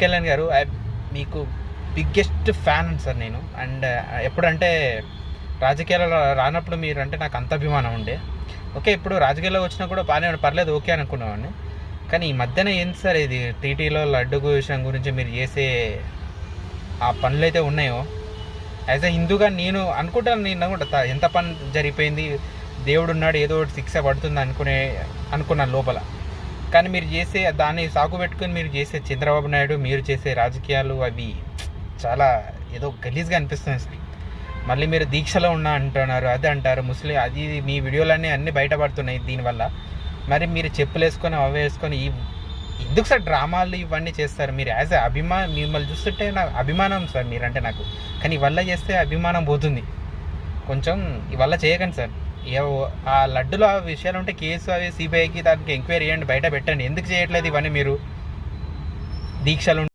కళ్యాణ్ గారు మీకు biggest fan sir నేను. అండ్ ఎప్పుడంటే రాజకీయాలలో రానప్పుడు మీరు అంటే నాకు అంత అభిమానం ఉండే. ఓకే, ఇప్పుడు రాజకీయాల్లో వచ్చినా కూడా బాగానే పర్లేదు, ఓకే అనుకునేవాడిని. కానీ ఈ మధ్యన ఏంటి సార్ ఇది టీటీలో లడ్డు విషయం గురించి మీరు చేసే ఆ పనులు అయితే ఉన్నాయో, యాజ్ ఎ హిందూగా నేను అనుకుంటా ఎంత పని జరిగిపోయింది, దేవుడు ఉన్నాడు, ఏదో ఒకటి శిక్ష పడుతుంది అనుకున్నాను లోపల. కానీ మీరు చేసే దాన్ని సాగు పెట్టుకుని మీరు చేసే చంద్రబాబు నాయుడు, మీరు చేసే రాజకీయాలు అవి చాలా ఏదో గలీజ్గా అనిపిస్తుంది సార్. మళ్ళీ మీరు దీక్షలో అంటున్నారు, అది అంటారు, ముస్లిం అది మీ వీడియోలన్నీ అన్నీ బయటపడుతున్నాయి దీనివల్ల. మరి మీరు చెప్పులు వేసుకొని అవి వేసుకొని ఎందుకు సార్ డ్రామాలు ఇవన్నీ చేస్తారు? మీరు యాజ్ ఎ మిమ్మల్ని చూస్తుంటే నాకు అభిమానం సార్ మీరంటే నాకు. కానీ ఇవల్ల చేస్తే అభిమానం పోతుంది. కొంచెం ఇవల్ల చేయకండి సార్. ఆ లడ్డులో ఆ విషయాలు ఉంటే కేసు అవి సిబిఐకి దానికి ఎంక్వైరీ చేయండి, బయట పెట్టండి. ఎందుకు చేయట్లేదు ఇవన్నీ? మీరు దీక్షలు